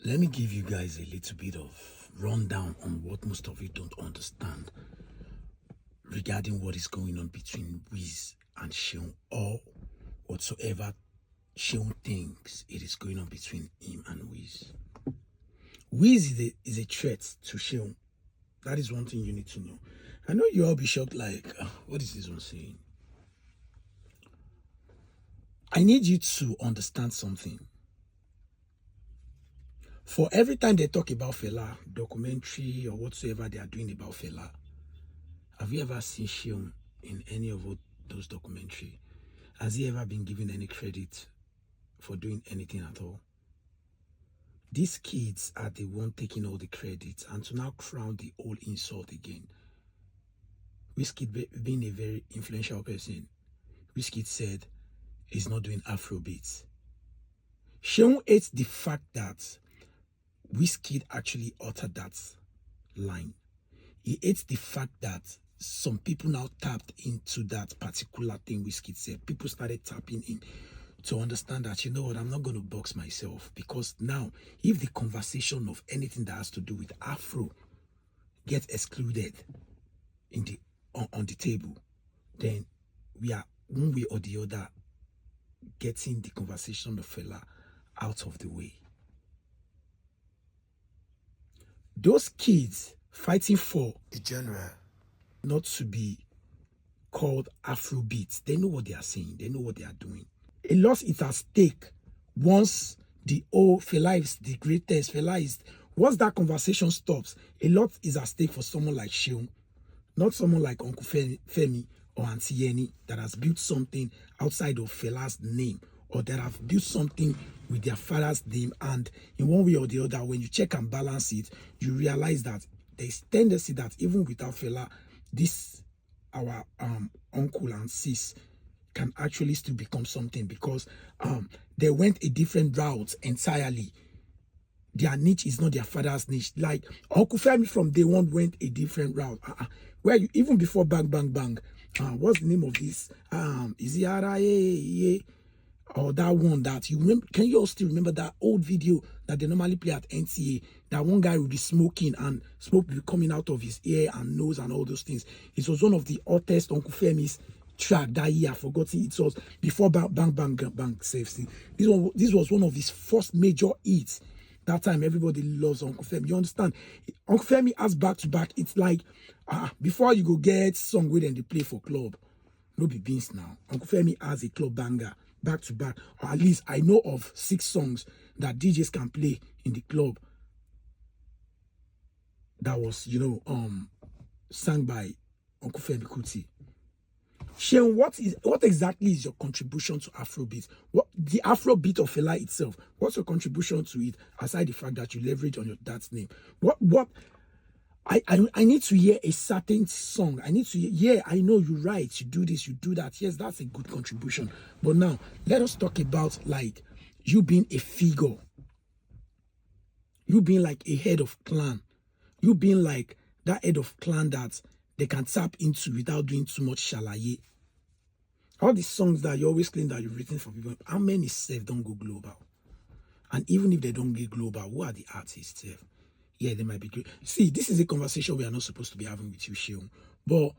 Let me give you guys a little bit of rundown on what most of you don't understand regarding what is going on between Wiz and Seun, or whatsoever Seun thinks it is going on between him and Wiz. Wiz is a threat to Seun. That is one thing you need to know. I know you all be shocked like, what is this one saying? I need you to understand something. For every time they talk about Fela, documentary or whatsoever they are doing about Fela, have you ever seen Seun in any of those documentaries? Has he ever been given any credit for doing anything at all? These kids are the one taking all the credit, and to now crown the whole insult again. Wizkid being a very influential person, Wizkid said he's not doing Afrobeats. Seun hates the fact that Wizkid actually uttered that line. He hates the fact that some people now tapped into that particular thing Wizkid said. People started tapping in to understand that, you know what, I'm not going to box myself, because now if the conversation of anything that has to do with Afro gets excluded in the on the table, then we are one way or the other getting the conversation of Fela out of the way. Those kids fighting for the genre not to be called Afrobeats, they know what they are saying, they know what they are doing. A lot is at stake once the Fela is the greatest, Fela is, once that conversation stops, a lot is at stake for someone like Seun, not someone like Uncle Femi or Auntie Yeni that has built something outside of Fela's name, or that have built something with their father's name, and in one way or the other, when you check and balance it, you realize that there's tendency that even without Fela, this our uncle and sis can actually still become something, because they went a different route entirely. Their niche is not their father's niche. Like Uncle Femi from day one went a different route. Where you, even before Bang Bang Bang, what's the name of this? Is it Araye? Or that one that you remember? Can you all still remember that old video that they normally play at NTA? That one guy would be smoking and smoke would be coming out of his ear and nose and all those things. It was one of the hottest Uncle Femi's track that year. I've forgotten. It was before Bang Bang Bang Bang Safety. This was one of his first major hits. That time everybody loves Uncle Femi. You understand? Uncle Femi has back to back. It's like before you go get song with and they play for club. No be beans now. Uncle Femi has a club banger back to back, or at least I know of 6 songs that DJs can play in the club that was, sang by Uncle Seun Kuti. Seun, what exactly is your contribution to Afrobeat? What the Afrobeat of Fela itself? What's your contribution to it, aside the fact that you leverage on your dad's name? What I need to hear a certain song. I need to hear, yeah, I know you write, you do this, you do that. Yes, that's a good contribution. But now, let us talk about, like, you being a figure. You being like a head of clan. You being like that head of clan that they can tap into without doing too much shalaye. All the songs that you always claim that you've written for people, how many self don't go global? And even if they don't get global, who are the artists? Yeah, they might be great. See, this is a conversation we are not supposed to be having with you, Seun. But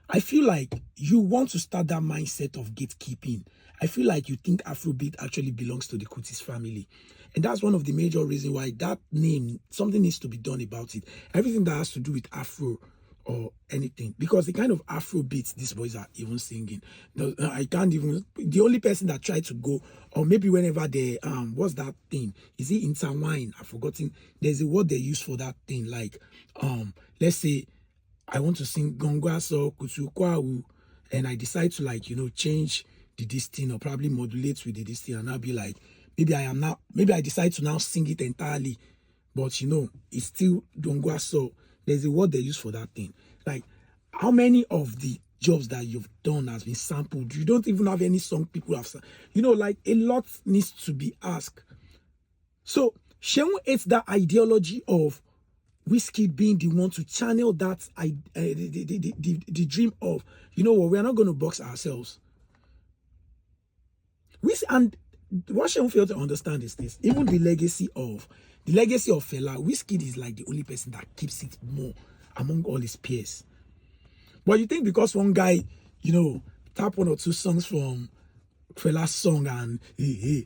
I feel like you want to start that mindset of gatekeeping. I feel like you think Afrobeat actually belongs to the Kuti's family. And that's one of the major reasons why that name, something needs to be done about it. Everything that has to do with Afro or anything. Because the kind of Afrobeats these boys are even singing, I can't even, the only person that tried to go, or maybe whenever they, what's that thing? Is it intertwine? I've forgotten. There's a word they use for that thing. Like, let's say I want to sing Gongwaso Kutukwawu, and I decide to, change the this thing, or probably modulate with the this thing, and I'll be like, maybe I decide to now sing it entirely, but it's still Gongwaso. There's a word they use for that thing. Like, how many of the jobs that you've done has been sampled? You don't even have any song people have, like, a lot needs to be asked. So Seun hates that ideology of Wizkid being the one to channel that the dream of, you know what, we're not going to box ourselves. And what Seun fail to understand is this. Even the legacy of Fela, Wizkid is like the only person that keeps it more among all his peers. But you think because one guy, tap one or two songs from Fela's song and hey,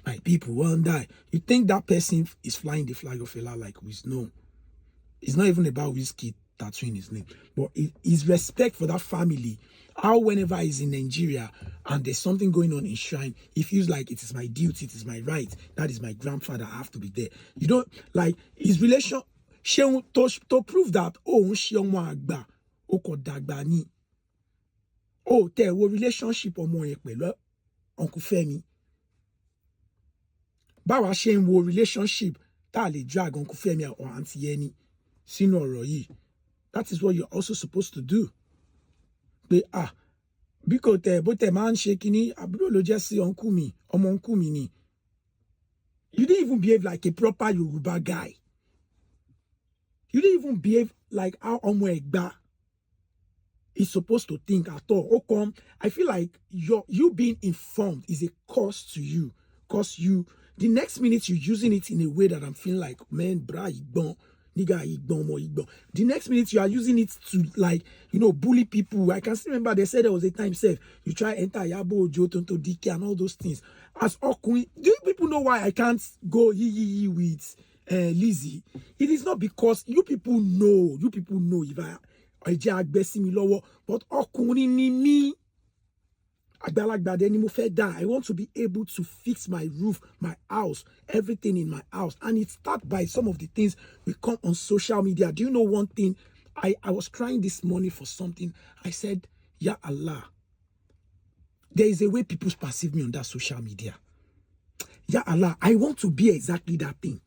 my people won't die. You think that person is flying the flag of Fela like Wiz? No. It's not even about Wizkid tattooing his name. But his respect for that family, how whenever he's in Nigeria and there's something going on in Shrine, he feels like it is my duty, it is my right. That is my grandfather, I have to be there. You don't like his relation to prove that agba dagba ni. There was relationship Uncle Femi. Báwa ṣe ń wo relationship tá lè drag Uncle Femi or Auntie Yeni sínú ọ̀rọ̀ yìí. That is what you're also supposed to do. But bí kò tẹ̀ bó tẹ̀ máa ń ṣe kíní àbúrò ló jẹ́ sí uncle mi, ọmọ uncle mi ni. You didn't even behave like a proper Yoruba guy. You didn't even behave like how ọmọ Ẹ̀gbá is supposed to think at all. I feel like you being informed is a cost to you. Because the next minute you're using it in a way that I'm feeling like, man, bra, nigga, the next minute you are using it to bully people. I can still remember they said there was a time, you try enter Yabo, Jotonto, DK and all those things. As Okun, do you people know why I can't go yee with Lizzie? It is not because you people know if but Okuni ni me. I want to be able to fix my roof, my house, everything in my house. And it starts by some of the things we come on social media. Do you know one thing? I was crying this morning for something. I said, Ya Allah, there is a way people perceive me on that social media. Ya Allah, I want to be exactly that thing.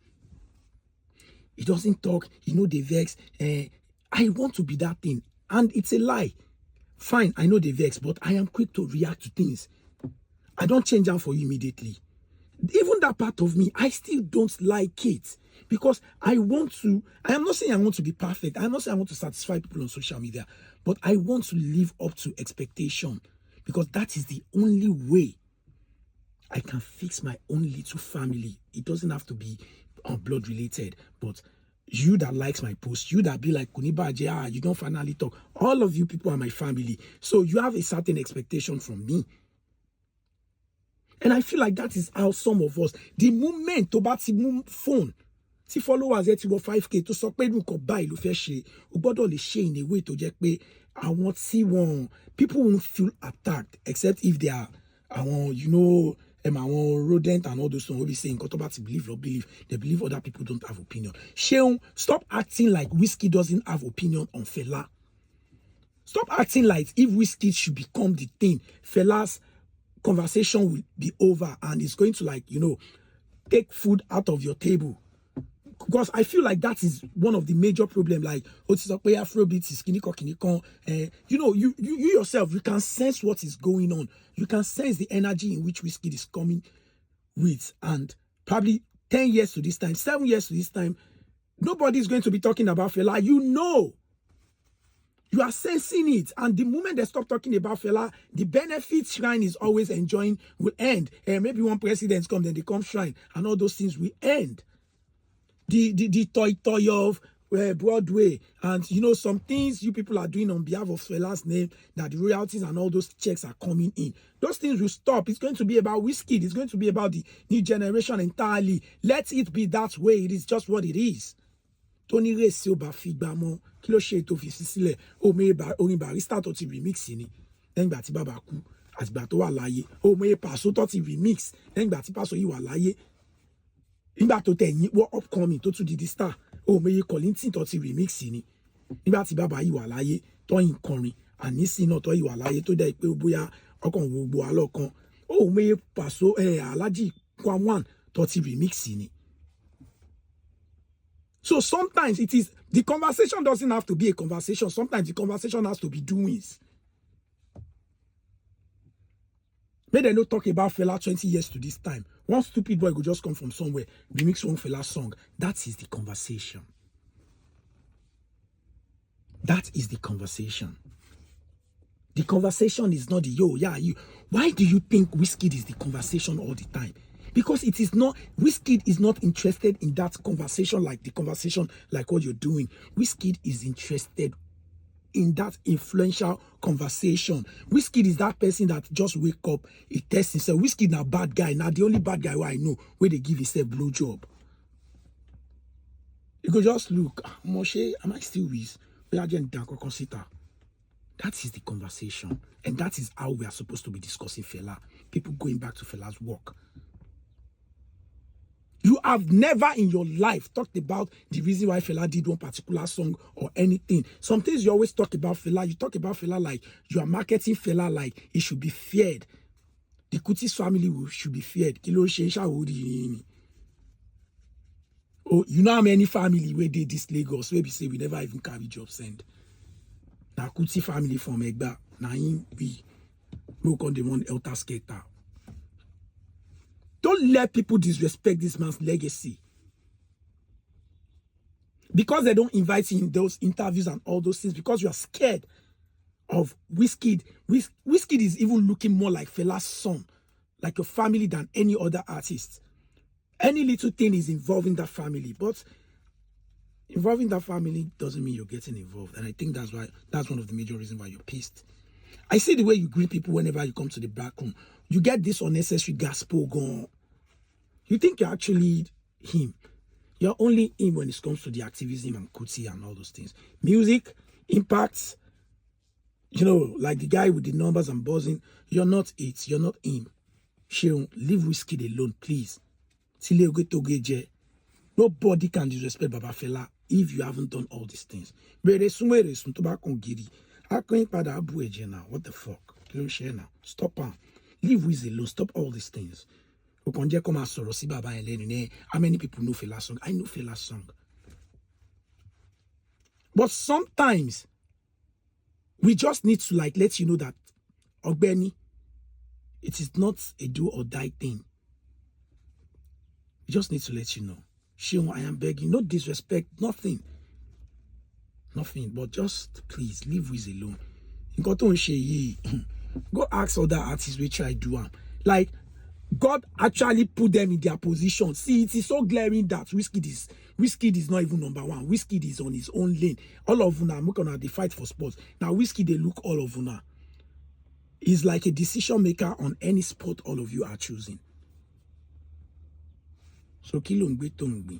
He doesn't talk, they vex. I want to be that thing. And it's a lie. Fine, I know they vex, but I am quick to react to things. I don't change them for you immediately. Even that part of me, I still don't like it. Because I am not saying I want to be perfect. I'm not saying I want to satisfy people on social media. But I want to live up to expectation. Because that is the only way I can fix my own little family. It doesn't have to be blood related. But you that likes my post, you that be like, Kuniba, you don't finally talk. All of you people are my family. So you have a certain expectation from me. And I feel like that is how some of us, the moment to bat phone, see followers at 5K to so pé nǹkan báyìí ló fẹ́ ṣe, o gbọ́dọ̀ lè ṣe in a way to jẹ́ pé àwọn tí wọ́n, people won't feel attacked except if they are àwọn rodent and all those ones will be saying nǹkan tó bá ti believe or believe, they believe other people don't have opinion. Seun, stop acting like Wizkid doesn't have opinion on Fela. Stop acting like if Wizkid should become the thing, Fela's conversation will be over and it's going to take food out of your table. Because I feel like that is one of the major problems. Like, Afrobeat is you yourself, you can sense what is going on. You can sense the energy in which Wizkid is coming with. And probably 10 years to this time, 7 years to this time, nobody is going to be talking about Fela. You are sensing it. And the moment they stop talking about Fela, the benefits Shrine is always enjoying will end. Maybe one president comes, then they come Shrine, and all those things will end. The toy of Broadway and some things you people are doing on behalf of Fela's name, that the royalties and all those checks are coming in. Those things will stop. It's going to be about Wizkid. It's going to be about the new generation entirely. Let it be that way. It is just what it is. Tony Resi oba figbamo kilo ṣe tó fi sílẹ̀ o me orin Barrister tó ti remix ni nígbà tí bàbá kú àtìgbà tó wà láyé o me Paso tó ti remix nígbà tí Paso yìí wà láyé. Nígbà tó tẹ̀yìn wọ́n upcoming tó tún di star o meye Kollington tó ti remix ni nígbà tí bàbá yìí wà láyé tó yìn kọrin ànísí náà tó yìí wà láyé tó dẹ̀ pé bóyá ọkàn gbogbo alọ́kan o meye Paso Alhaji Kwamwan tó ti remix ni. So sometimes the conversation doesn't have to be a conversation. Sometimes the conversation has to be doings. May they not talk about Fela 20 years to this time. One stupid boy could just come from somewhere, remix one Fela song. That is the conversation. That is the conversation. The conversation is not the you. Why do you think Wizkid is the conversation all the time? Because it is not, Wizkid is not interested in that conversation like the conversation like what you're doing. Wizkid is interested in that influential conversation. Wizkid is that person that just wake up, he tests himself. Wizkid na bad guy. Now the only bad guy who I know where they give himself blowjob. You could just look, Moshe, am I still with? That is the conversation. And that is how we are supposed to be discussing Fela. People going back to Fela's work. You have never in your life talked about the reason why Fela did one particular song or anything. Some things you always talk about Fela. You talk about Fela like you are marketing Fela like he should be feared. The Kuti's family should be feared. Oh, you know how many family where they this Lagos where we say we never even carry job send. Now Kuti family from Egba. Now we broke on the one elder skater. Don't let people disrespect this man's legacy. Because they don't invite you in those interviews and all those things, because you are scared of Wizkid. Wizkid is even looking more like Fela's son, like a family than any other artist. Any little thing is involving that family, but involving that family doesn't mean you're getting involved. And I think that's one of the major reasons why you're pissed. I see the way you greet people whenever you come to the back room. You get this unnecessary gospel going. You think you're actually him. You're only him when it comes to the activism and Kuti and all those things. Music, impacts, like the guy with the numbers and buzzing. You're not it. You're not him. Seun, leave Wizkid alone, please. Nobody can disrespect Baba Fela if you haven't done all these things. What the fuck? Stop her. Leave Wiz alone. Stop all these things. How many people know Fela's song? I know Fela's song. But sometimes we just need to let you know that Ogbeni, it is not a do or die thing. We just need to let you know. Seun, I am begging, no disrespect, nothing. Nothing, but just please leave Wiz alone. Go ask other artists which I do. Like, God actually put them in their position. See, it is so glaring that Wizkid is not even number one. Wizkid is on his own lane. All of Una, they fight for sports. Now, Wizkid, they look all of Una. He's like a decision maker on any sport all of you are choosing. So, kilongbe tongbe.